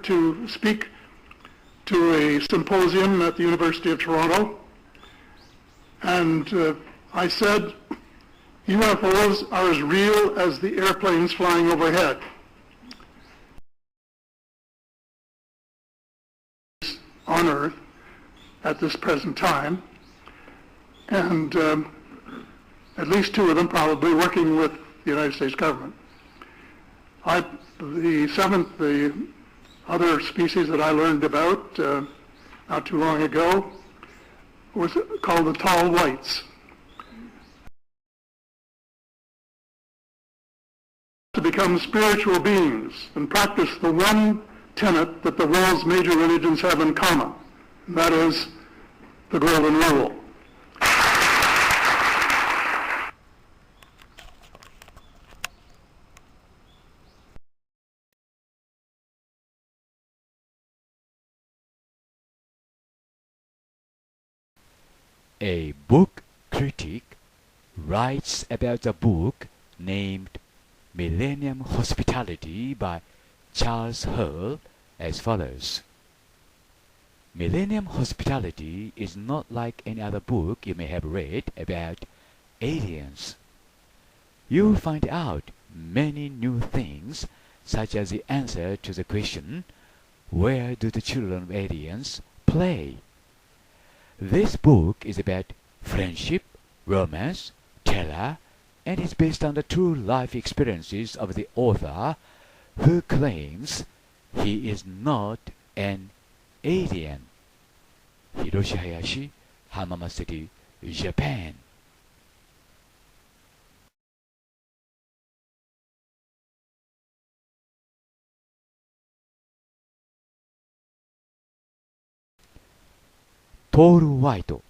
to speak to a symposium at the University of Toronto, and I said, UFOs are as real as the airplanes flying overhead. On Earth at this present time, and at least two of them probably working with the United States government. The other species that I learned about not too long ago was called the tall whites. To become spiritual beings and practice the one tenet that the world's major religions have in common, and that is the golden rule. A book critic writes about a book named Millennium Hospitality by Charles Hall as follows. Millennium Hospitality is not like any other book you may have read about aliens. You will find out many new things, such as the answer to the question, where do the children of aliens play? This book is about friendship, romance, terror, and is based on the true life experiences of the author, who claims he is not an alien. Hiroshi Hayashi, Hamama City, Japan. ポール・ホワイト、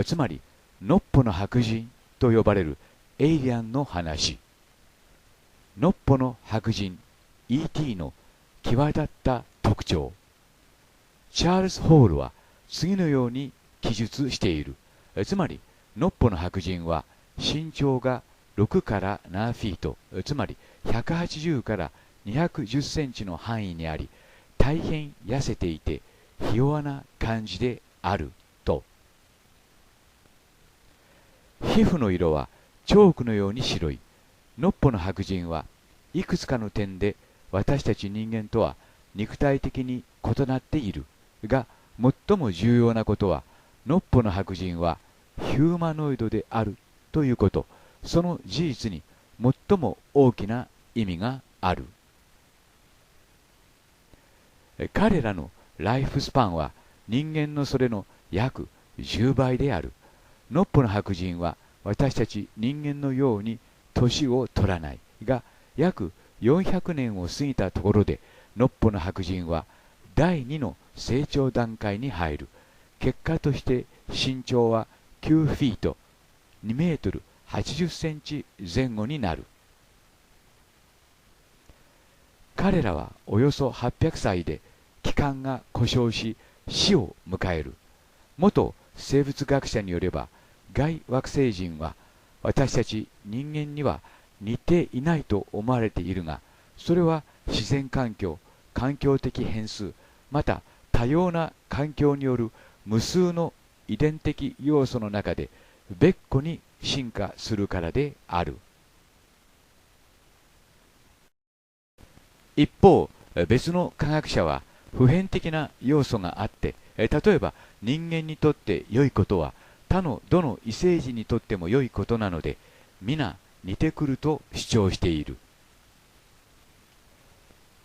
つまりノッポの白人と呼ばれるエイリアンの話。ノッポの白人 E.T. の際立った特徴。チャールズ・ホールは次のように記述している。つまりノッポの白人は身長が6から7フィート、つまり180から210センチの範囲にあり、大変痩せていてひ弱な感じであると。皮膚の色はチョークのように白い。ノッポの白人はいくつかの点で私たち人間とは肉体的に異なっているが、最も重要なことはノッポの白人はヒューマノイドであるということ。その事実に最も大きな意味がある。彼らのライフスパンは人間のそれの約10倍である。ノッポの白人は私たち人間のように年を取らないが、約400年を過ぎたところでノッポの白人は第2の成長段階に入る。結果として身長は9フィート、2メートル80センチ前後になる。彼らはおよそ800歳で器官が故障し死を迎える。元生物学者によれば、外惑星人は私たち人間には似ていないと思われているが、それは自然環境、環境的変数、また多様な環境による無数の遺伝的要素の中で別個に進化するからである。一方、別の科学者は普遍的な要素があって、例えば人間にとって良いことは他のどの異星人にとっても良いことなので、皆似てくると主張している。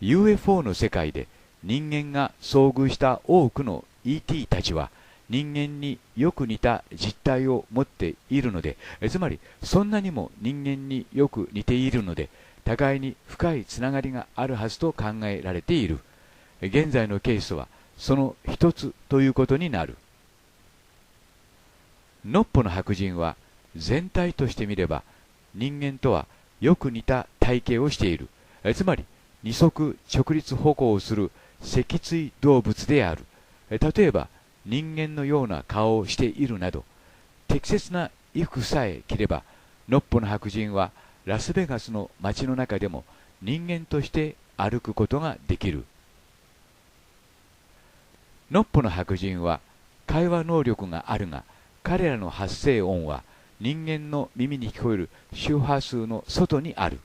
UFO の世界で人間が遭遇した多くの ET たちは人間によく似た実態を持っているので、つまりそんなにも人間によく似ているので、互いに深いつながりがあるはずと考えられている。現在のケースはその一つということになる。ノッポの白人は全体として見れば人間とはよく似た体型をしている。つまり二足直立歩行をする脊椎動物である。例えば人間のような顔をしているなど、適切な衣服さえ着ればノッポの白人はラスベガスの街の中でも人間として歩くことができる。ノッポの白人は会話能力があるが、彼らの発声音は人間の耳に聞こえる周波数の外にある。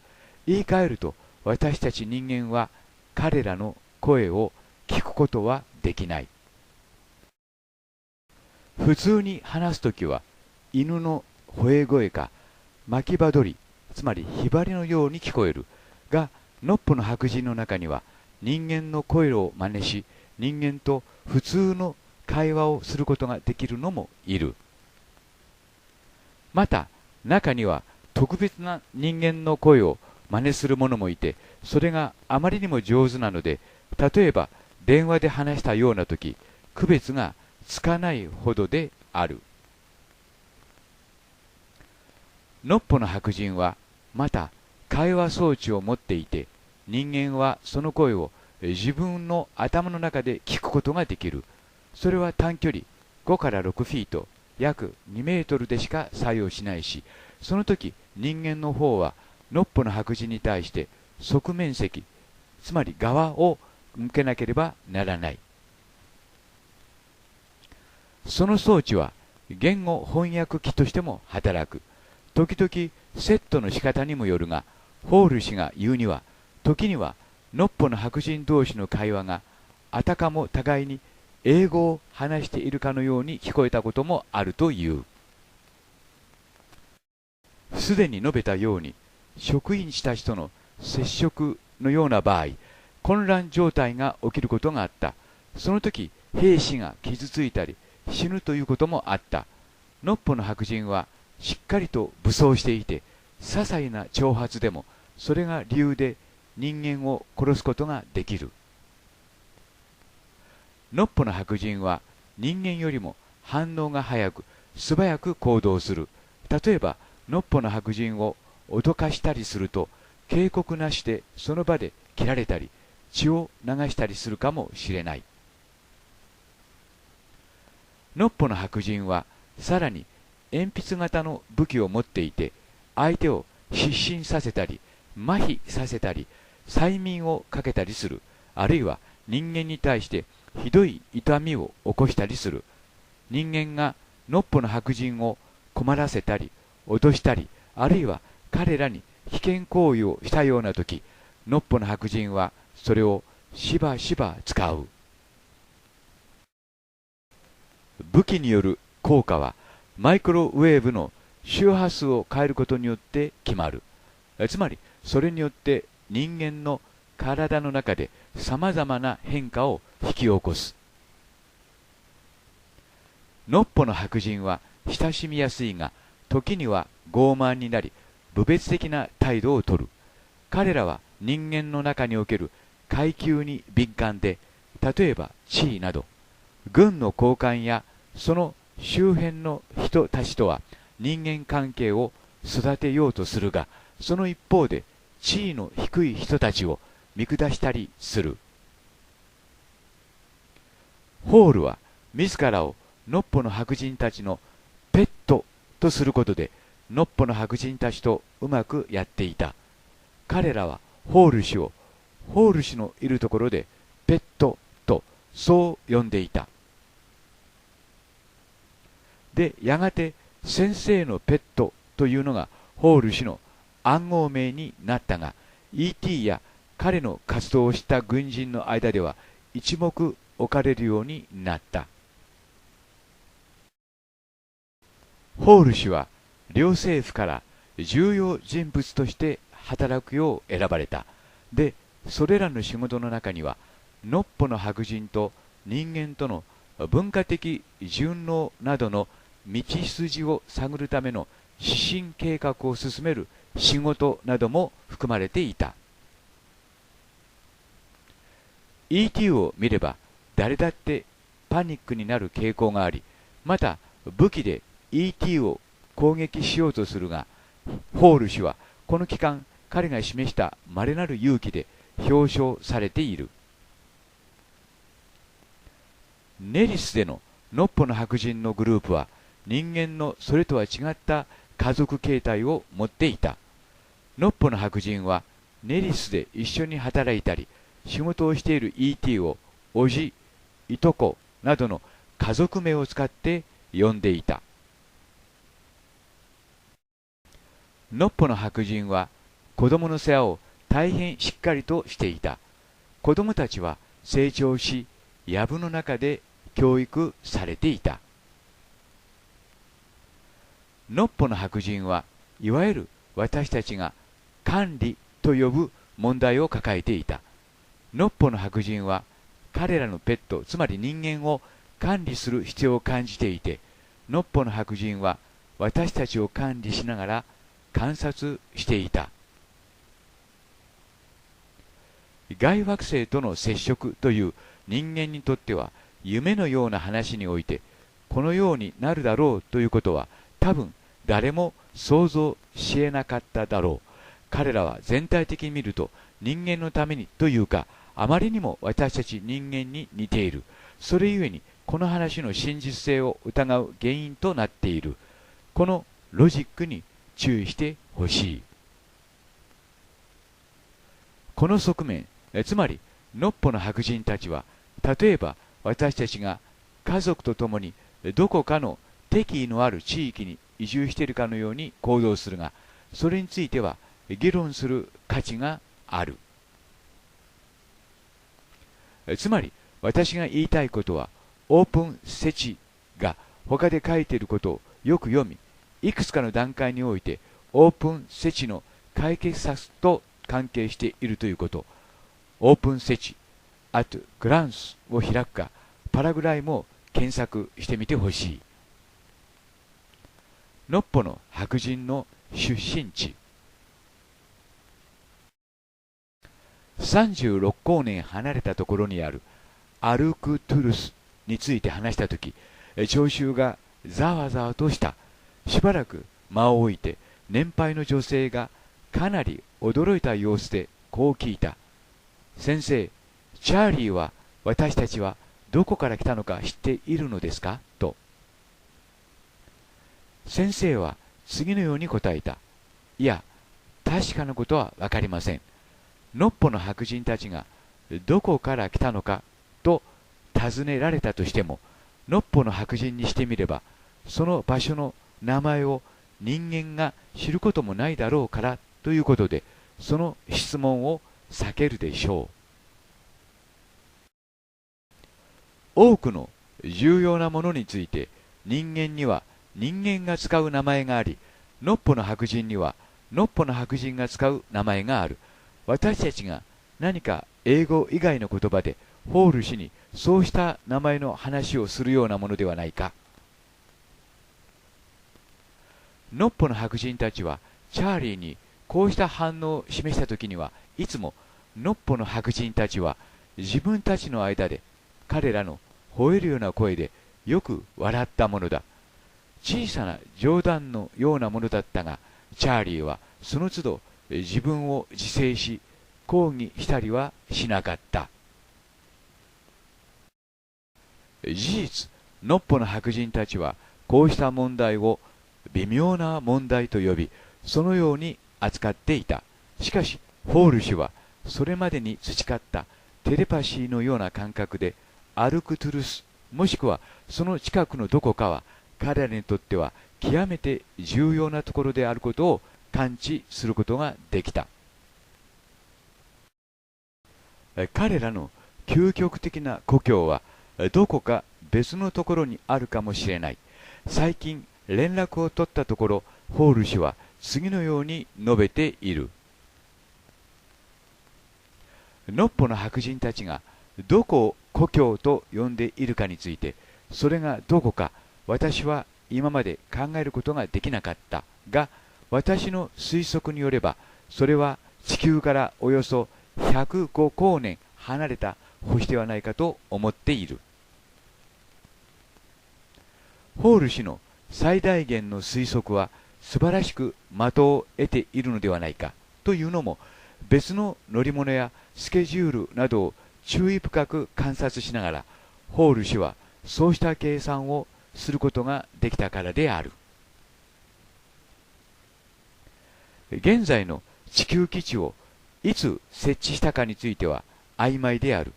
言い換えると、私たち人間は彼らの声を聞くことはできない。普通に話すときは犬の吠え声か巻き場鳥、つまりヒバリのように聞こえるが、ノッポの白人の中には人間の声を真似し、人間と普通の会話をすることができるのもいる。また中には特別な人間の声を真似する者もいて、それがあまりにも上手なので、例えば電話で話したようなとき、区別がつかないほどである。ノッポの白人はまた会話装置を持っていて、人間はその声を自分の頭の中で聞くことができる。それは短距離5から6フィート、約2メートルでしか作用しないし、その時人間の方はノッポの白人に対して側面積、つまり側を向けなければならない。その装置は言語翻訳機としても働く。時々セットの仕方にもよるが、ホール氏が言うには、時にはノッポの白人同士の会話があたかも互いに英語を話しているかのように聞こえたこともあるという。すでに述べたように、職員たちとの接触のような場合、混乱状態が起きることがあった。その時兵士が傷ついたり死ぬということもあった。ノッポの白人はしっかりと武装していて、些細な挑発でもそれが理由で人間を殺すことができる。ノッポの白人は人間よりも反応が早く素早く行動する。例えばノッポの白人を脅かしたりすると、警告なしでその場で切られたり血を流したりするかもしれない。ノッポの白人はさらに鉛筆型の武器を持っていて、相手を失神させたり麻痺させたり催眠をかけたりする。あるいは人間に対してひどい痛みを起こしたりする。人間がノッポの白人を困らせたり脅したり、あるいは彼らに危険行為をしたようなとき、ノッポの白人はそれをしばしば使う。武器による効果はマイクロウェーブの周波数を変えることによって決まる。つまりそれによって人間の体の中でさまざまな変化を引き起こす。ノッポの白人は親しみやすいが、時には傲慢になり侮蔑的な態度をとる。彼らは人間の中における階級に敏感で、例えば地位など軍の高官やその周辺の人たちとは人間関係を育てようとするが、その一方で地位の低い人たちを見下したりする。ホールは自らをノッポの白人たちのペットとすることでノッポの白人たちとうまくやっていた。彼らはホール氏をホール氏のいるところでペットとそう呼んでいた。でやがて先生のペットというのがホール氏の暗号名になったが、 E.T. や彼の活動をした軍人の間では一目置かれるようになった。ホール氏は両政府から重要人物として働くよう選ばれた。でそれらの仕事の中にはノッポの白人と人間との文化的順応などの道筋を探るための指針計画を進める仕事なども含まれていた。 E.T. を見れば誰だってパニックになる傾向があり、また武器で E.T. を攻撃しようとするが、ホール氏はこの期間彼が示した稀なる勇気で表彰されている。ネリスでのノッポの白人のグループは人間のそれとは違った家族形態を持っていた。ノッポの白人はネリスで一緒に働いたり仕事をしている E.T. をおじ、いとこなどの家族名を使って呼んでいた。ノッポの白人は子供の世話を大変しっかりとしていた。子供たちは成長し、藪の中で教育されていた。ノッポの白人はいわゆる私たちが管理と呼ぶ問題を抱えていた。ノッポの白人は彼らのペット、つまり人間を管理する必要を感じていて、ノッポの白人は私たちを管理しながら観察していた。外惑星との接触という人間にとっては夢のような話において、このようになるだろうということは多分誰も想像し得なかっただろう。彼らは全体的に見ると人間のためにというか、あまりにも私たち人間に似ている。それゆえにこの話の真実性を疑う原因となっている。このロジックに注意してほしい。この側面、つまりノッポの白人たちは、例えば私たちが家族と共にどこかの敵意のある地域に移住しているかのように行動するが、それについては議論する価値がある。つまり私が言いたいことは、オープンセチが他で書いていることをよく読み、いくつかの段階においてオープンセチの解決策と関係しているということ。オープンセチ、アットグランスを開くか、パラグライも検索してみてほしい。ノッポの白人の出身地。36光年離れたところにあるアルクトゥルスについて話したとき、聴衆がざわざわとした。しばらく間を置いて、年配の女性がかなり驚いた様子でこう聞いた。先生、チャーリーは私たちはどこから来たのか知っているのですかと。先生は次のように答えた。いや、確かなことはわかりません。ノッポの白人たちがどこから来たのかと尋ねられたとしても、ノッポの白人にしてみれば、その場所の名前を人間が知ることもないだろうからということで、その質問を避けるでしょう。多くの重要なものについて、人間には人間が使う名前があり、ノッポの白人にはノッポの白人が使う名前がある。私たちが何か英語以外の言葉でホール氏にそうした名前の話をするようなものではないか。ノッポの白人たちはチャーリーにこうした反応を示したときには、いつもノッポの白人たちは自分たちの間で彼らの吠えるような声でよく笑ったものだ。小さな冗談のようなものだったが、チャーリーはその都度自分を自制し、抗議したりはしなかった。事実、ノッポの白人たちはこうした問題を微妙な問題と呼び、そのように扱っていた。しかし、ホール氏はそれまでに培ったテレパシーのような感覚で、アルクトゥルス、もしくはその近くのどこかは彼らにとっては極めて重要なところであることを感知することができた。彼らの究極的な故郷はどこか別のところにあるかもしれない。最近連絡を取ったところ、ホール氏は次のように述べている。ノッポの白人たちがどこを故郷と呼んでいるかについて、それがどこか私は今まで考えることができなかったが、私の推測によれば、それは地球からおよそ105光年離れた星ではないかと思っている。ホール氏の最大限の推測は素晴らしく的を得ているのではないかというのも、別の乗り物やスケジュールなどを注意深く観察しながら、ホール氏はそうした計算をすることができたからである。現在の地球基地をいつ設置したかについては曖昧である。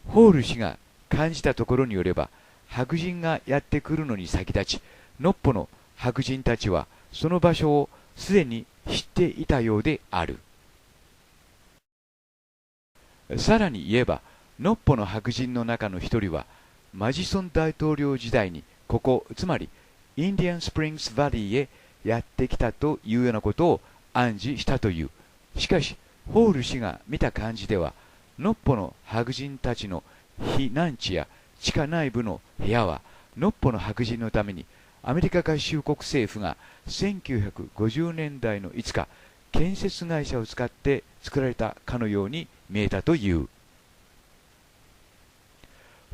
ホール氏が感じたところによれば、白人がやってくるのに先立ち、ノッポの白人たちはその場所をすでに知っていたようである。さらに言えば、ノッポの白人の中の一人は、マジソン大統領時代にここ、つまりインディアンスプリングスバリーへやってきたというようなことを暗示したという。しかし、ホール氏が見た感じでは、ノッポの白人たちの避難地や地下内部の部屋は、ノッポの白人のためにアメリカ合衆国政府が1950年代のいつか建設会社を使って作られたかのように見えたという。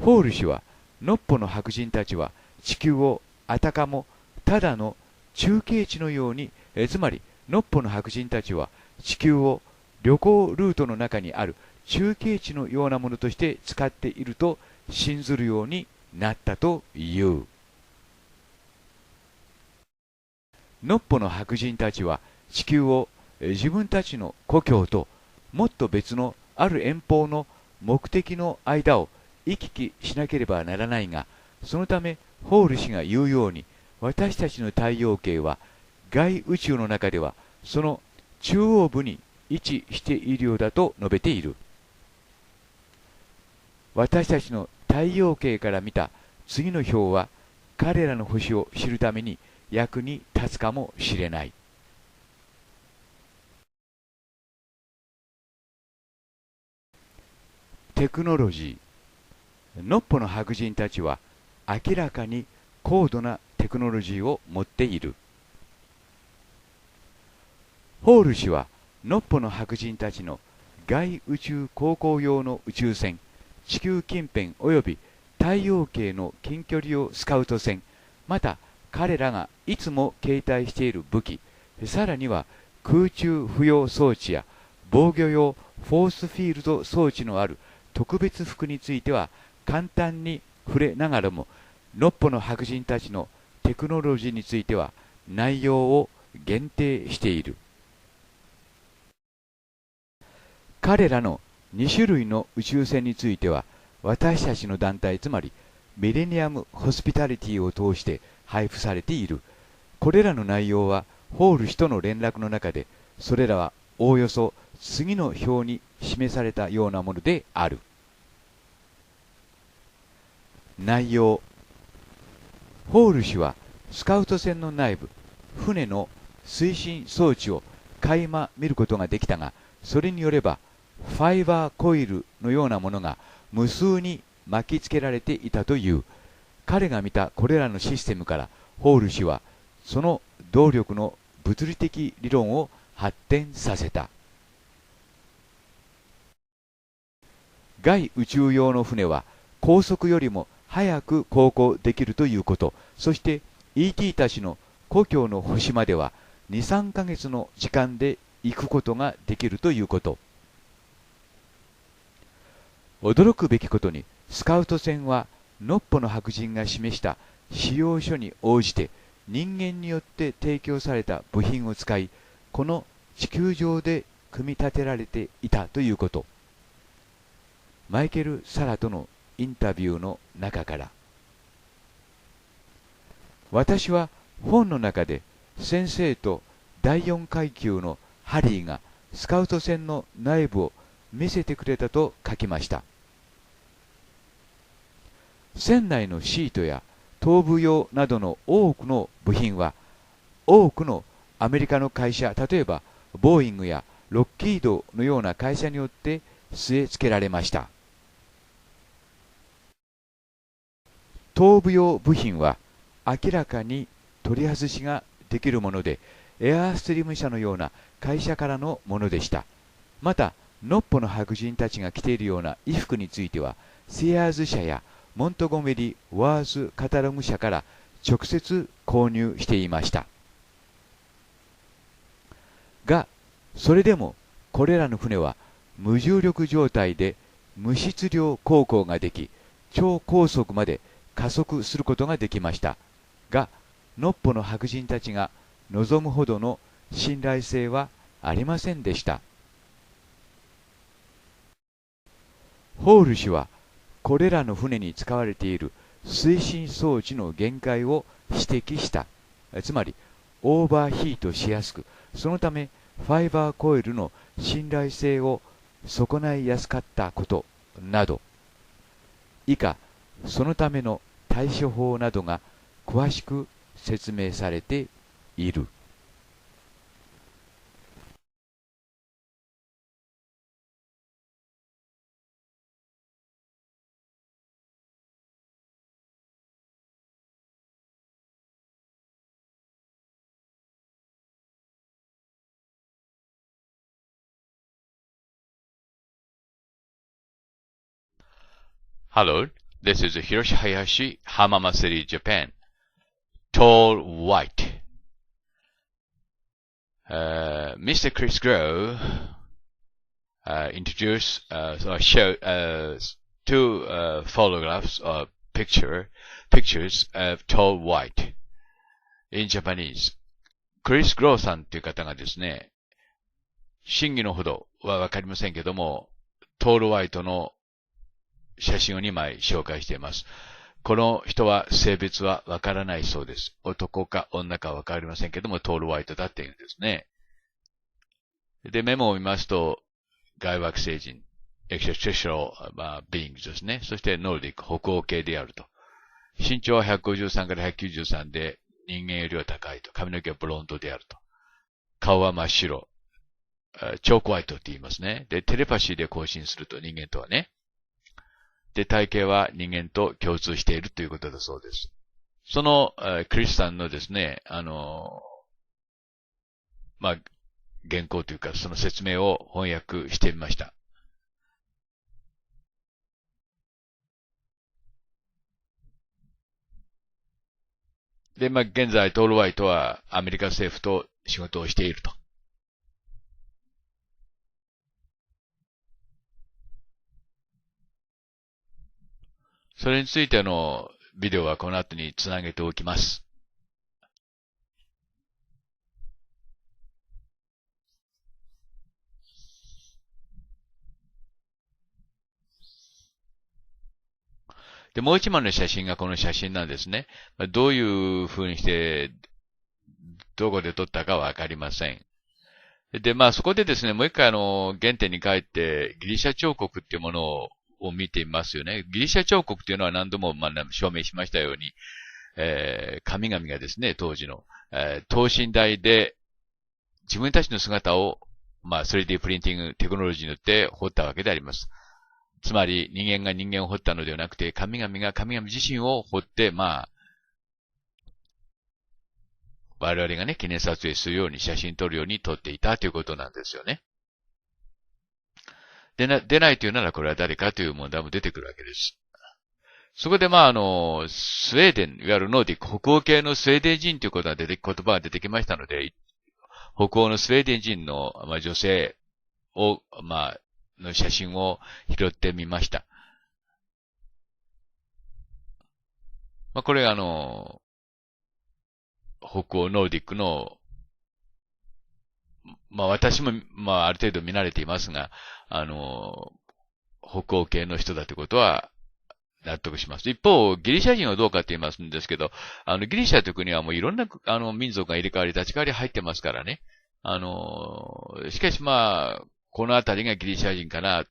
ホール氏は、ノッポの白人たちは地球をあたかもただの中継地のように、つまりノッポの白人たちは地球を旅行ルートの中にある中継地のようなものとして使っていると信ずるようになったという。ノッポの白人たちは地球を自分たちの故郷ともっと別のある遠方の目的の間を行き来しなければならないが、そのためホール氏が言うように、私たちの太陽系は外宇宙の中ではその中央部に位置しているようだと述べている。私たちの太陽系から見た次の表は彼らの星を知るために役に立つかもしれない。テクノロジー。ノッポの白人たちは明らかに高度なテクノロジーを持っている。ホール氏はノッポの白人たちの外宇宙航行用の宇宙船、地球近辺及び太陽系の近距離用スカウト船、また彼らがいつも携帯している武器、さらには空中浮揚装置や防御用フォースフィールド装置のある特別服については簡単に触れながらも、ノッポの白人たちのテクノロジーについては内容を限定している。彼らの2種類の宇宙船については、私たちの団体、つまりミレニアム・ホスピタリティを通して配布されている。これらの内容はホール氏との連絡の中で、それらはおおよそ次の表に示されたようなものである。内容。ホール氏はスカウト船の内部、船の推進装置を垣間見ることができたが、それによればファイバーコイルのようなものが無数に巻きつけられていたという。彼が見たこれらのシステムからホール氏はその動力の物理的理論を発展させた。外宇宙用の船は高速よりも早く航行できるということ、そして ET たちの故郷の星までは 2,3 ヶ月の時間で行くことができるということ。驚くべきことに、スカウト船はノッポの白人が示した使用書に応じて人間によって提供された部品を使い、この地球上で組み立てられていたということ。マイケル・サラとのインタビューの中から。私は本の中で先生と第4階級のハリーがスカウト船の内部を見せてくれたと書きました。船内のシートや頭部用などの多くの部品は多くのアメリカの会社、例えばボーイングやロッキードのような会社によって据え付けられました。頭部用部品は明らかに取り外しができるもので、エアーストリーム社のような会社からのものでした。またノッポの白人たちが着ているような衣服についてはセアーズ社やモントゴメリ・ワーズ・カタログ社から直接購入していました。が、それでもこれらの船は無重力状態で無質量航行ができ、超高速まで加速することができました。が、ノッポの白人たちが望むほどの信頼性はありませんでした。ホール氏はこれらの船に使われている推進装置の限界を指摘した。つまり、オーバーヒートしやすく、そのため、ファイバーコイルの信頼性を損ないやすかったことなど、以下、そのための対処法などが詳しく説明されている。Hello, this is Hiroshi Hayashi, Hamama City, Japan. Tall White. Mr. Chris Grow introduced or showed two photographs or pictures of Tall White in Japanese. Chris Grow さんという方がですね、真偽のほどはわかりませんけども、トール・ホワイトの写真を2枚紹介しています。この人は性別はわからないそうです。男か女かわかりませんけども、トール・ホワイトだっていうんですね。で、メモを見ますと、外惑星人、extraterrestrial beings ですね。そしてノルディック、北欧系であると。身長は153から193で、人間よりは高いと。髪の毛はブロンドであると。顔は真っ白。チョークホワイトって言いますね。で、テレパシーで交信すると人間とはね。で、体型は人間と共通しているということだそうです。その、クリスさんのですね、原稿というか、その説明を翻訳してみました。で、現在、トール・ホワイトはアメリカ政府と仕事をしていると。それについてのビデオはこの後につなげておきます。で、もう一枚の写真がこの写真なんですね。どういう風にして、どこで撮ったかわかりません。で、そこでですね、もう一回原点に帰ってギリシャ彫刻っていうものを見てみますよね。ギリシャ彫刻っていうのは何度も証明しましたように、神々がですね、当時の、等身大で自分たちの姿を、3D プリンティングテクノロジーによって彫ったわけであります。つまり人間が人間を彫ったのではなくて、神々が神々自身を彫って、我々がね、記念撮影するように写真撮るように撮っていたということなんですよね。出ないというならこれは誰かという問題も出てくるわけです。そこでスウェーデン、いわゆるノーディック、北欧系のスウェーデン人という言葉が出てきましたので、北欧のスウェーデン人の、女性を、の写真を拾ってみました。これ北欧ノーディックの、私も、ある程度見慣れていますが、北欧系の人だということは納得します。一方、ギリシャ人はどうかって言いますんですけど、ギリシャという国はもういろんな、民族が入れ替わり立ち替わり入ってますからね。しかしこのあたりがギリシャ人かな、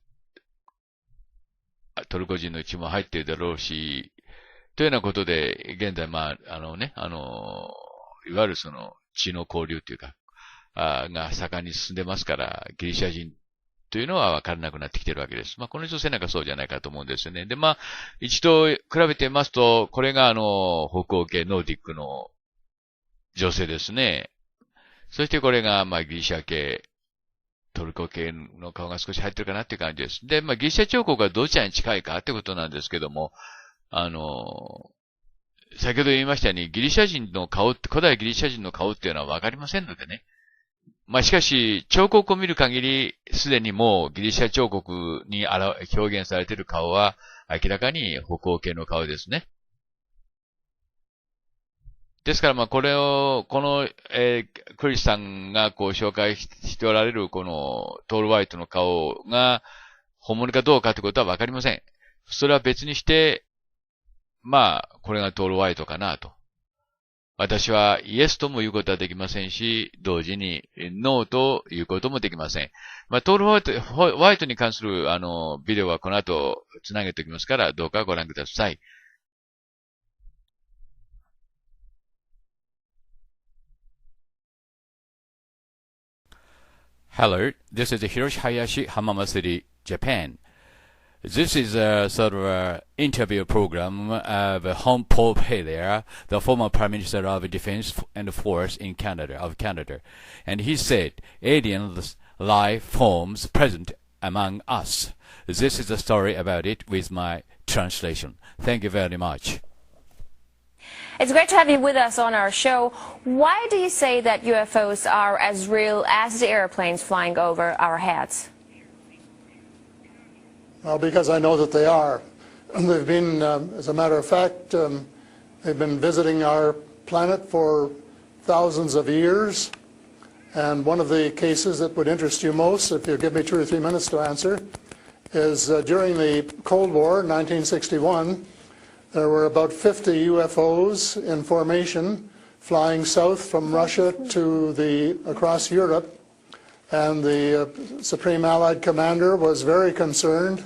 トルコ人のうちも入っているだろうし、というようなことで、現在、いわゆるその、血の交流というか、が盛んに進んでますから、ギリシャ人というのは分からなくなってきているわけです。この女性なんかそうじゃないかと思うんですよね。で、一度比べてみますと、これが北欧系ノーディックの女性ですね。そしてこれが、ギリシャ系、トルコ系の顔が少し入ってるかなっていう感じです。で、ギリシャ彫刻がどちらに近いかってことなんですけども、先ほど言いましたように、ギリシャ人の顔って、古代ギリシャ人の顔っていうのはわかりませんのでね。しかし、彫刻を見る限り、すでにもうギリシャ彫刻に表現されている顔は、明らかに北欧系の顔ですね。ですから、この、クリスさんが紹介しておられる、このトール・ホワイトの顔が、本物かどうかということはわかりません。それは別にして、まあ、これがトール・ホワイトかなと。私はイエスとも言うことはできませんし、同時にノーと言うこともできません。まあ、トール・ホワイトに関するビデオはこの後つなげておきますから、どうかご覧ください。Hello, this is Hiroshi Hayashi, Hamamasuri, Japan. This is a sort of a interview program of Home Pope Hellyer, the former Prime Minister of Defense and Force in Canada. And he said, alien life forms present among us. This is a story about it with my translation. Thank you very much. It's great to have you with us on our show. Why do you say that UFOs are as real as the airplanes flying over our heads? Well, because I know that they are. They've been, as a matter of fact, they've been visiting our planet for thousands of years. And one of the cases that would interest you most, if you give me 2 or 3 minutes to answer, is during the Cold War, 1961, there were about 50 UFOs in formation flying south from Russia to across Europe. And the Supreme Allied Commander was very concerned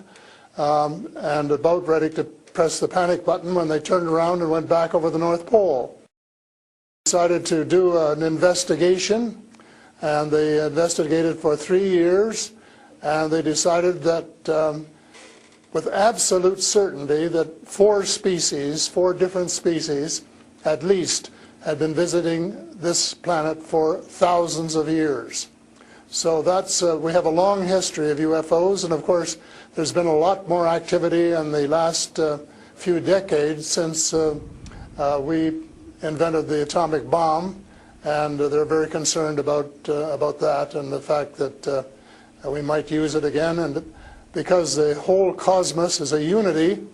and about ready to press the panic button when they turned around and went back over the North Pole. They decided to do an investigation, and they investigated for 3 years, and they decided that with absolute certainty that 4 different species at least, had been visiting this planet for thousands of years. So we have a long history of UFOs, and of course there's been a lot more activity in the last few decades since we invented the atomic bomb, and they're very concerned about that and the fact that we might use it again. And because the whole cosmos is a unity,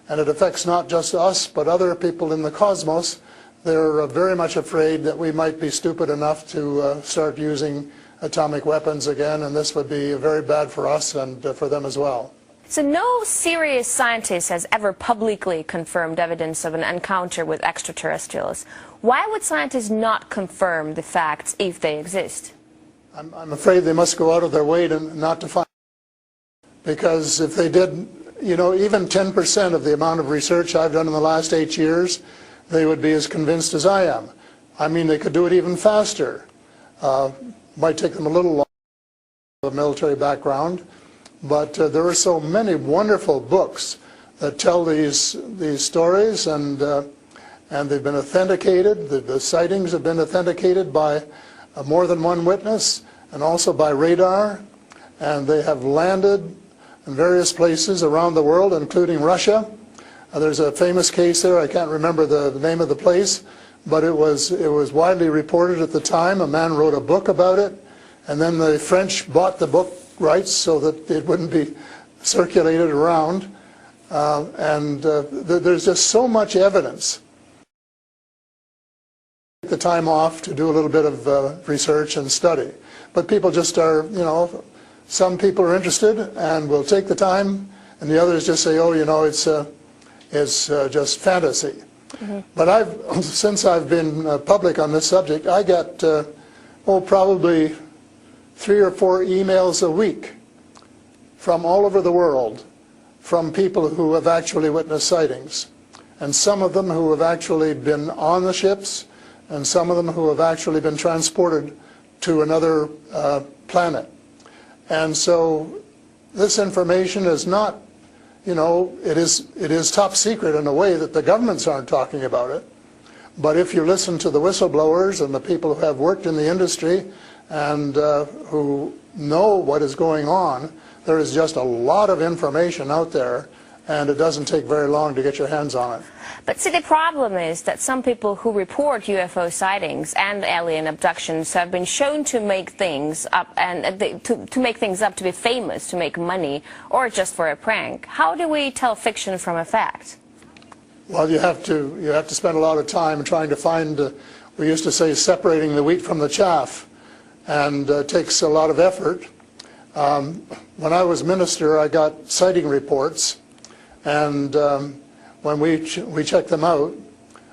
and it affects not just us but other people in the cosmos, they're very much afraid that we might be stupid enough to start using atomic weapons again, and this would be very bad for us and for them as well. So no serious scientist has ever publicly confirmed evidence of an encounter with extraterrestrials. Why would scientists not confirm the facts if they exist? I'm afraid they must go out of their way not to find, because if they did, even 10% of the amount of research I've done in the last 8 years, they would be as convinced as I am. I mean, they could do it even faster. Might take them a little longer, a military background, but there are so many wonderful books that tell these stories, and they've been authenticated. The sightings have been authenticated by more than one witness, and also by radar, and they have landed in various places around the world, including Russia. There's a famous case there. I can't remember the name of the place, but it was widely reported at the time. A man wrote a book about it, and then the French bought the book rights so that it wouldn't be circulated around. There's just so much evidence. Take the time off to do a little bit of research and study. But people just are, some people are interested and will take the time, and the others just say, it's just fantasy. Mm-hmm. But since I've been public on this subject, I get probably 3 or 4 emails a week from all over the world, from people who have actually witnessed sightings, and some of them who have actually been on the ships, and some of them who have actually been transported to another planet. And so this information is not, it is top secret in a way that the governments aren't talking about it. But if you listen to the whistleblowers and the people who have worked in the industry and who know what is going on, there is just a lot of information out there, and it doesn't take very long to get your hands on it. But see, the problem is that some people who report UFO sightings and alien abductions have been shown to make things up, and to make things up to be famous, to make money, or just for a prank. How do we tell fiction from a fact? Well, you have to spend a lot of time trying to find. We used to say separating the wheat from the chaff, and it takes a lot of effort. When I was minister, I got sighting reports, and when we checked them out,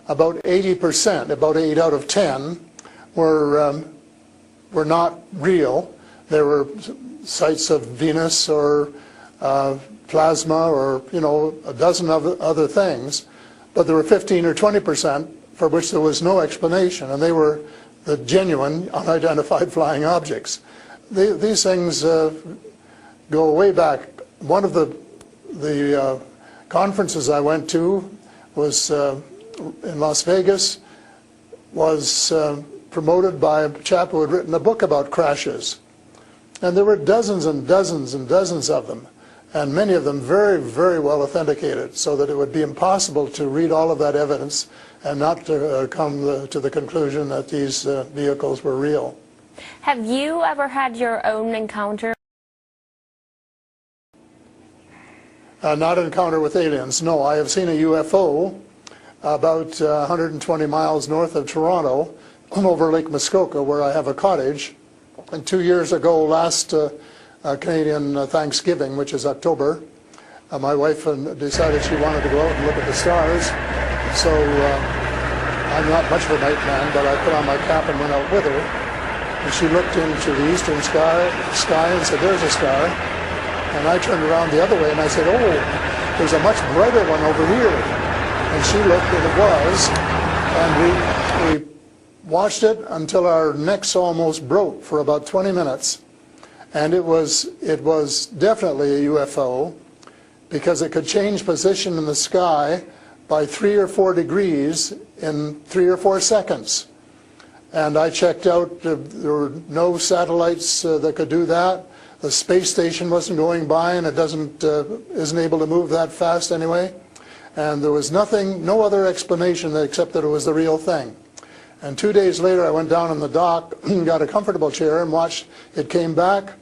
about 80%, about 8 out of 10, were not real. There were sites of Venus or plasma or, a dozen other things. But there were 15 or 20% for which there was no explanation, and they were the genuine, unidentified flying objects. These things go way back. One of the conferences I went to was in Las Vegas, was promoted by a chap who had written a book about crashes. And there were dozens and dozens and dozens of them, and many of them very, very well authenticated, so that it would be impossible to read all of that evidence and not to come to the conclusion that these vehicles were real. Have you ever had your own encounter? Not an encounter with aliens, no. I have seen a UFO about 120 miles north of Toronto over Lake Muskoka, where I have a cottage. And 2 years ago, last Canadian Thanksgiving, which is October, my wife decided she wanted to go out and look at the stars. So I'm not much of a night man, but I put on my cap and went out with her. And she looked into the eastern sky and said, "There's a star." And I turned around the other way and I said, "Oh, there's a much brighter one over here." And she looked, and it was. And we watched it until our necks almost broke for about 20 minutes. And it was definitely a UFO, because it could change position in the sky by 3 or 4 degrees in 3 or 4 seconds. And I checked out, there were no satellites that could do that. The space station wasn't going by, and it isn't able to move that fast anyway. And there was no other explanation except that it was the real thing. And 2 days later, I went down in the dock, got a comfortable chair, and watched it came back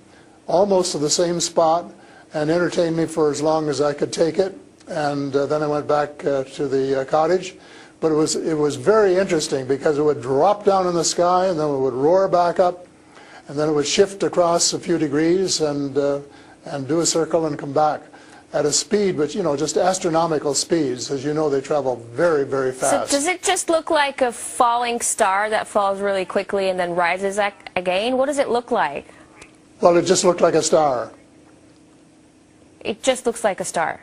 almost to the same spot and entertained me for as long as I could take it. And then I went back to the cottage. But it was very interesting, because it would drop down in the sky, and then it would roar back up, and then it would shift across a few degrees and do a circle and come back at a speed which, just astronomical speeds. As you know, they travel very, very fast. So does it just look like a falling star that falls really quickly and then rises again? What does it look like? Well, it just looked like a star. It just looks like a star.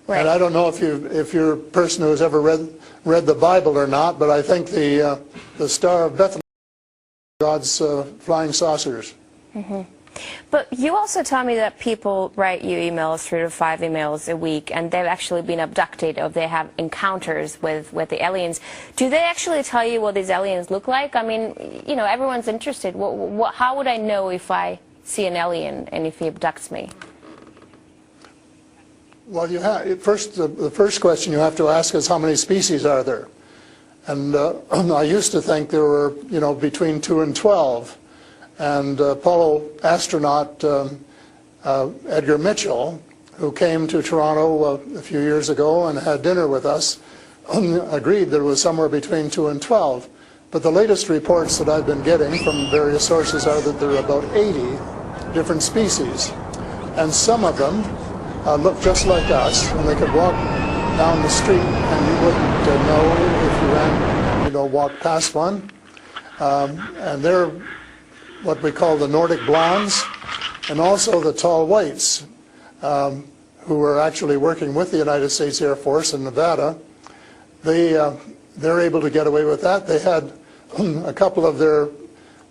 Right. And I don't know if you're a person who has ever read the Bible or not, but I think the Star of Bethlehem is God's flying saucers. Mm-hmm. But you also tell me that people write you emails, 3 to 5 emails a week, and they've actually been abducted, or they have encounters with the aliens. Do they actually tell you what these aliens look like? I mean, everyone's interested. How would I know if I see an alien and if he abducts me? Well, the first question you have to ask is, how many species are there? And I used to think there were, between 2 and 12. And Apollo astronaut Edgar Mitchell, who came to Toronto a few years ago and had dinner with us, agreed that it was somewhere between 2 and 12. But the latest reports that I've been getting from various sources are that there are about 80 different species. And some of them look just like us, and they could walk down the street and you wouldn't know if you walked past one. And they're what we call the Nordic blondes, and also the tall whites, who were actually working with the United States Air Force in Nevada. They're able to get away with that. They had a couple of their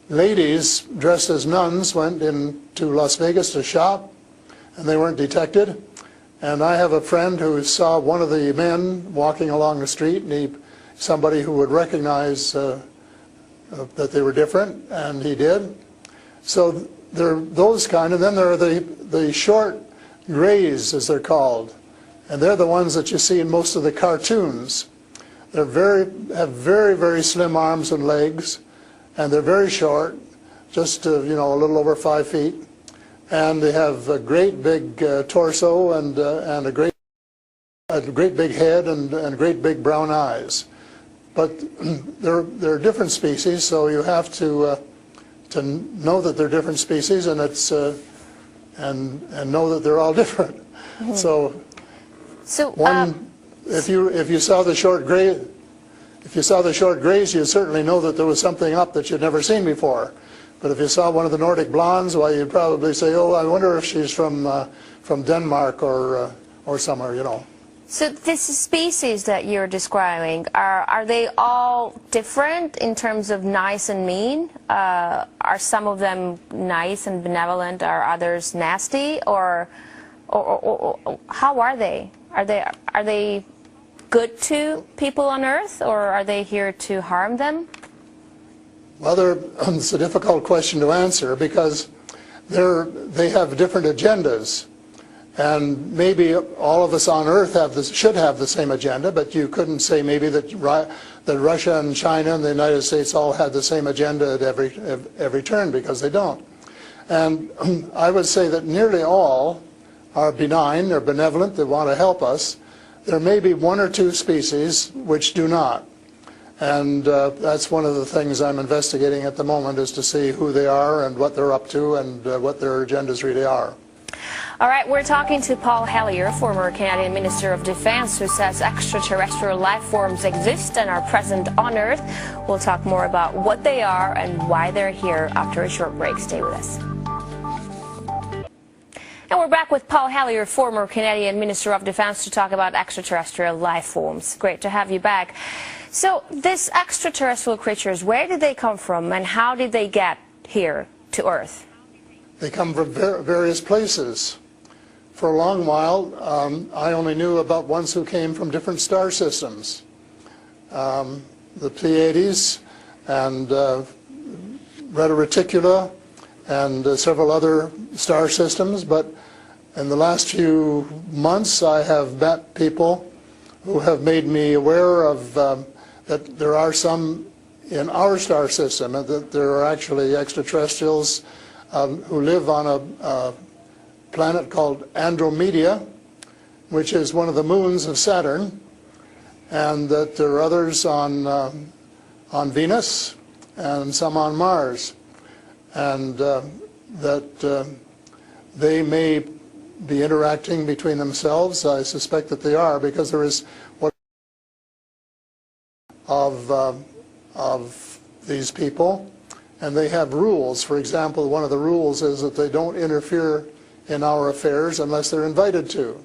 ladies dressed as nuns went into Las Vegas to shop, and they weren't detected. And I have a friend who saw one of the men walking along the street, and somebody who would recognize that they were different, and he did. So there are those kind, and then there are the short grays, as they're called, and they're the ones that you see in most of the cartoons. Have very, very slim arms and legs, and they're very short, just a little over 5 feet, and they have a great big torso and a great big head and great big brown eyes. But they're different species, so you have to know that they're different species, and and know that they're all different. Mm-hmm. So one if you saw the short gray, if you saw the short grays, you'd certainly know that there was something up that you'd never seen before. But if you saw one of the Nordic blondes, well, you'd probably say, "Oh, I wonder if she's from Denmark or somewhere," you know. So this species that you're describing, are they all different in terms of nice and mean? Are some of them nice and benevolent? Are others nasty? Or how are they? Are they good to people on Earth, or are they here to harm them? Well, it's a difficult question to answer because they have different agendas. And maybe all of us on Earth should have the same agenda, but you couldn't say maybe that Russia and China and the United States all had the same agenda at every turn, because they don't. And I would say that nearly all are benign, they're benevolent, they want to help us. There may be one or two species which do not. And that's one of the things I'm investigating at the moment, is to see who they are and what they're up to and what their agendas really are. All right, we're talking to Paul Hellyer, former Canadian Minister of Defense, who says extraterrestrial life forms exist and are present on Earth. We'll talk more about what they are and why they're here after a short break. Stay with us. And we're back with Paul Hellyer, former Canadian Minister of Defense, to talk about extraterrestrial life forms. Great to have you back. So these extraterrestrial creatures, where did they come from and how did they get here to Earth? They come from various places. For a long while, I only knew about ones who came from different star systems. The Pleiades and Reta Reticula and several other star systems, but in the last few months I have met people who have made me aware of that there are some in our star system, and that there are actually extraterrestrials who live on a planet called Andromeda, which is one of the moons of Saturn, and that there are others on Venus and some on Mars, and that they may be interacting between themselves. I suspect that they are, because there is what of these people, and they have rules. For example, one of the rules is that they don't interfere in our affairs unless they're invited to.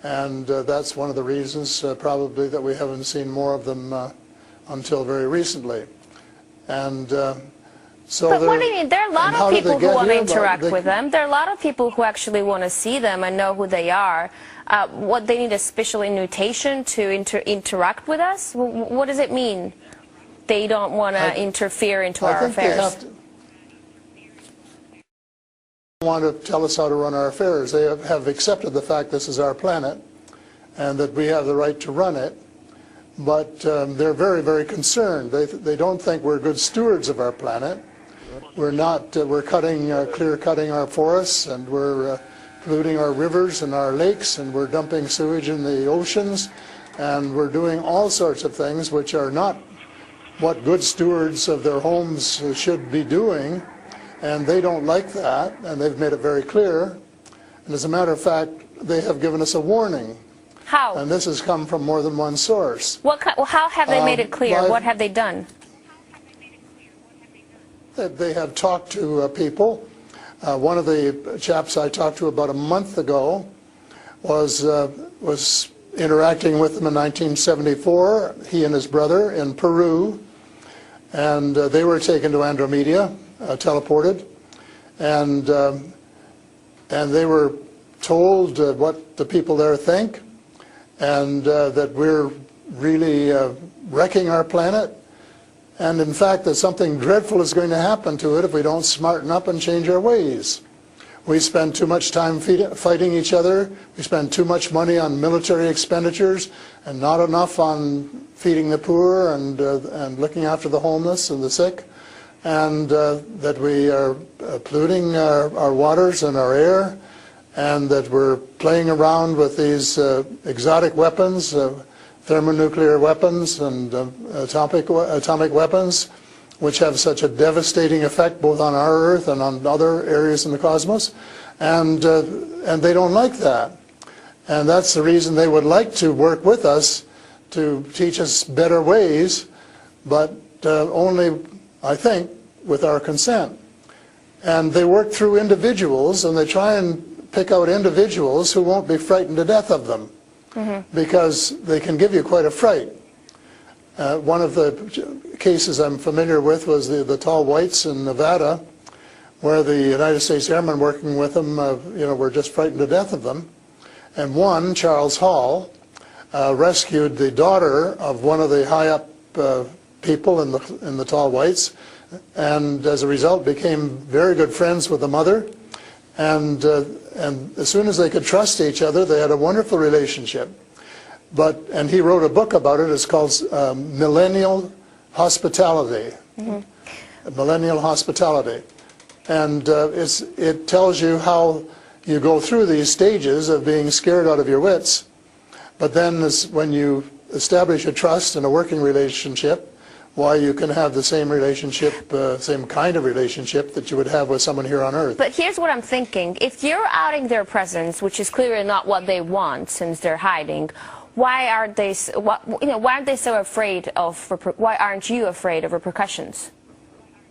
And that's one of the reasons probably that we haven't seen more of them until very recently. And so but what do you mean? There are a lot of people who want to interact with them. There are a lot of people who actually want to see them and know who they are. What, they need a special invitation to interact with us? What does it mean? They don't want to interfere into our affairs. They want to tell us how to run our affairs. They have accepted the fact this is our planet and that we have the right to run it, but they're very, very concerned. They don't think we're good stewards of our planet. We're not. We're clear-cutting our forests, and we're polluting our rivers and our lakes, and we're dumping sewage in the oceans, and we're doing all sorts of things which are not what good stewards of their homes should be doing, and they don't like that, and they've made it very clear. And as a matter of fact, they have given us a warning. How? And this has come from more than one source. How have they made it clear? What have they done? They have talked to people. One of the chaps I talked to about a month ago was interacting with them in 1974, he and his brother in Peru, and they were taken to Andromeda, teleported, and they were told what the people there think, and that we're really wrecking our planet, and in fact that something dreadful is going to happen to it if we don't smarten up and change our ways. We spend too much time fighting each other. We spend too much money on military expenditures and not enough on feeding the poor and looking after the homeless and the sick, and that we are polluting our waters and our air, and that we're playing around with these exotic weapons, thermonuclear weapons and atomic weapons, which have such a devastating effect both on our Earth and on other areas in the cosmos, and they don't like that. And that's the reason they would like to work with us to teach us better ways, but only, I think, with our consent. And they work through individuals, and they try and pick out individuals who won't be frightened to death of them, because they can give you quite a fright. One of the cases I'm familiar with was the tall whites in Nevada, where the United States Airmen working with them, were just frightened to death of them. And one, Charles Hall, rescued the daughter of one of the high-up people in the tall whites, and as a result became very good friends with the mother. And as soon as they could trust each other, they had a wonderful relationship. And he wrote a book about it. It's called Millennial Hospitality. Millennial Hospitality. And it tells you how you go through these stages of being scared out of your wits. But then when you establish a trust and a working relationship, why you can have the same relationship, same kind of relationship that you would have with someone here on Earth. But here's what I'm thinking. If you're outing their presence, which is clearly not what they want since they're hiding, why aren't they so afraid of, why aren't you afraid of repercussions?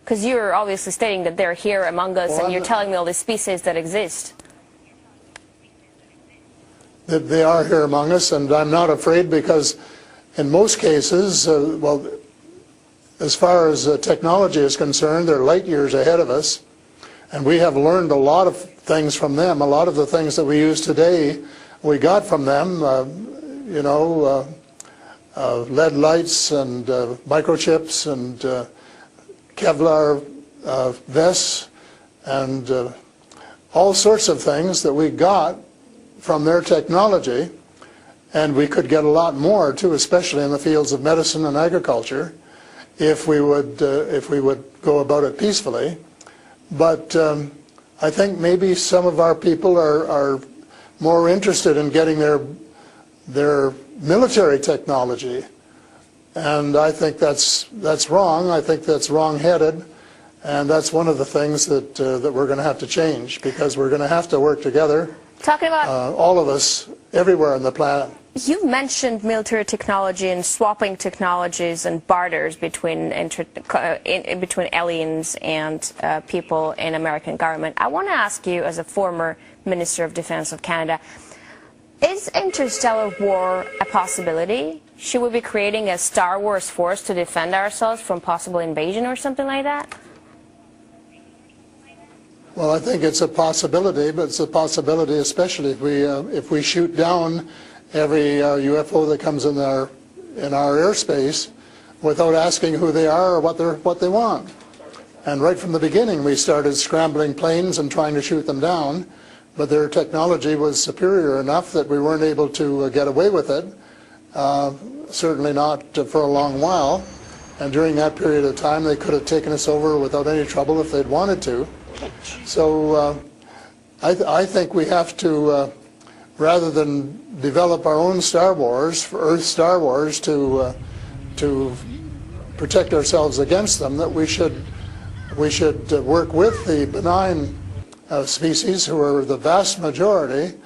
Because you're obviously stating that they're here among us, and you're telling me all the species that exist. That they are here among us, and I'm not afraid, because in most cases, as far as technology is concerned, they're light years ahead of us, and we have learned a lot of things from them. A lot of the things that we use today, we got from them, lead lights and microchips and Kevlar vests and all sorts of things that we got from their technology, and we could get a lot more too, especially in the fields of medicine and agriculture, if we would go about it peacefully. But I think maybe some of our people are more interested in getting their military technology, and I think that's wrong. I think that's wrong-headed, and that's one of the things that we're going to have to change, because we're going to have to work together. Talking about all of us, everywhere on the planet. You mentioned military technology and swapping technologies and barters between aliens and people in American government. I want to ask you, as a former Minister of Defense of Canada, is interstellar war a possibility? Should we be creating a Star Wars force to defend ourselves from possible invasion or something like that? Well, I think it's a possibility, but it's a possibility especially if we shoot down every UFO that comes in our airspace without asking who they are or what they want. And right from the beginning, we started scrambling planes and trying to shoot them down, but their technology was superior enough that we weren't able to get away with it. Certainly not for a long while. And during that period of time, they could have taken us over without any trouble if they'd wanted to. So I think we have to, rather than develop our own Star Wars, Earth Star Wars, to protect ourselves against them, that we should work with the benign species, who are the vast majority,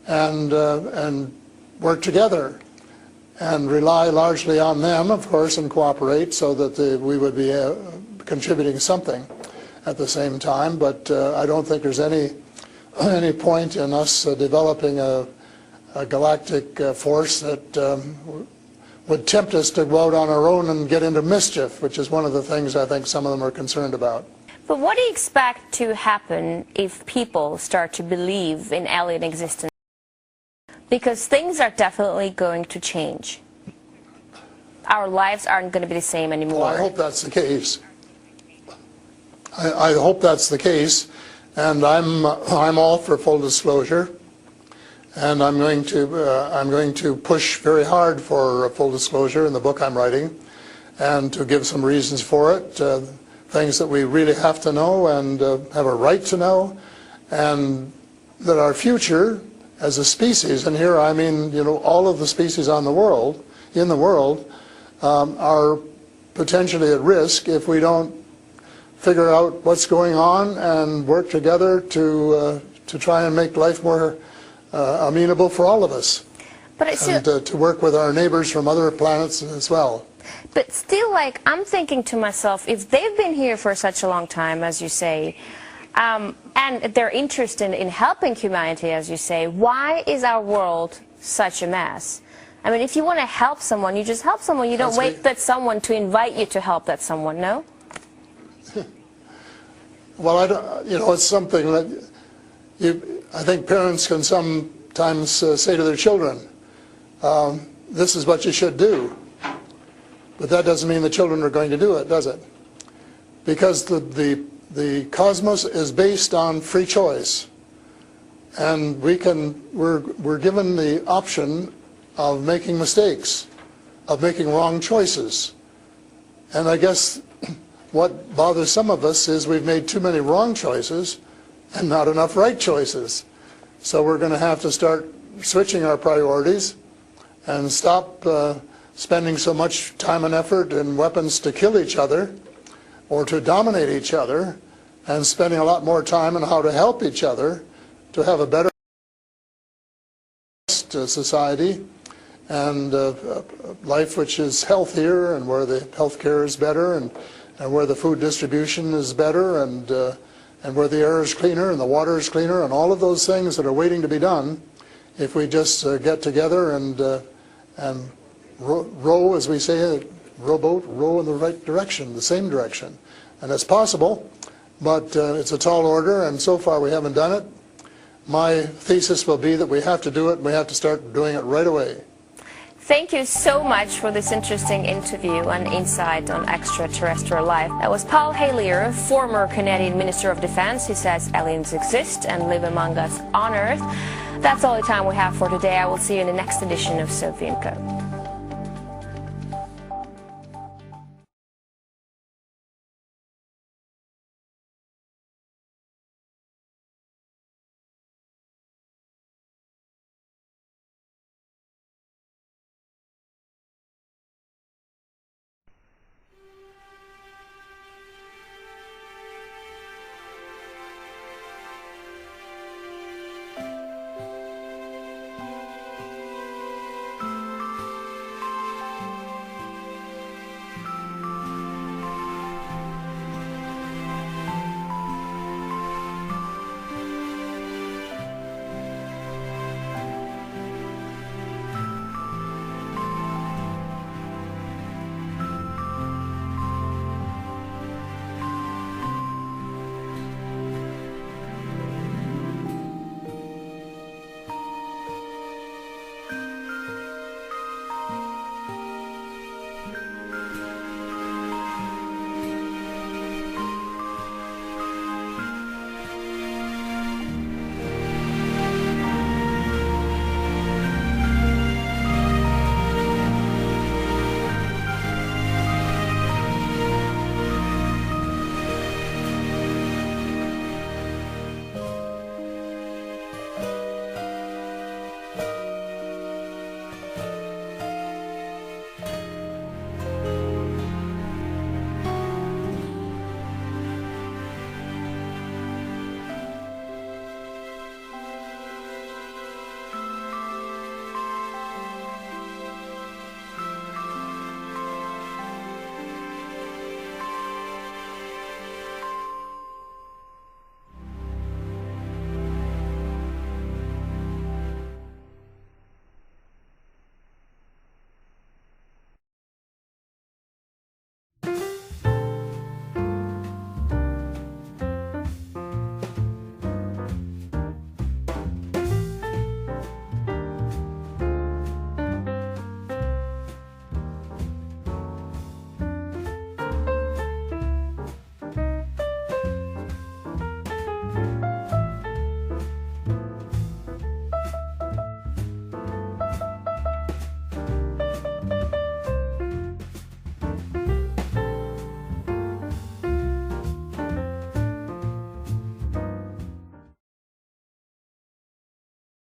and work together and rely largely on them, of course, and cooperate so that we would be contributing something at the same time. But I don't think there's any point in us developing a galactic force that would tempt us to go out on our own and get into mischief, which is one of the things I think some of them are concerned about. But what do you expect to happen if people start to believe in alien existence? Because things are definitely going to change. Our lives aren't going to be the same anymore. Well, I hope that's the case. I hope that's the case, and I'm all for full disclosure, and I'm going to push very hard for full disclosure in the book I'm writing, and to give some reasons for it, things that we really have to know and have a right to know, and that our future as a species, and here I mean all of the species in the world, are potentially at risk if we don't figure out what's going on and work together to try and make life more amenable for all of us. But it's And to work with our neighbors from other planets as well. But still, like, I'm thinking to myself, if they've been here for such a long time, as you say, and they're interested in helping humanity, as you say, why is our world such a mess? I mean, if you want to help someone, you just help someone. You don't wait for someone to invite you to help that someone, no? Well, I don't, you know, it's something that I think parents can sometimes say to their children, this is what you should do. But that doesn't mean the children are going to do it, does it? Because the cosmos is based on free choice. And we're given the option of making mistakes, of making wrong choices. And I guess what bothers some of us is we've made too many wrong choices and not enough right choices. So we're going to have to start switching our priorities and stop spending so much time and effort and weapons to kill each other or to dominate each other, and spending a lot more time on how to help each other to have a better society and life which is healthier, and where the health care is better, and where the food distribution is better, and where the air is cleaner and the water is cleaner, and all of those things that are waiting to be done if we just get together and row, as we say, rowboat, row in the right direction, the same direction. And it's possible, but it's a tall order, and so far we haven't done it. My thesis will be that we have to do it, and we have to start doing it right away. Thank you so much for this interesting interview and insight on extraterrestrial life. That was Paul Hellyer, former Canadian Minister of Defense. He says aliens exist and live among us on Earth. That's all the time we have for today. I will see you in the next edition of So Info.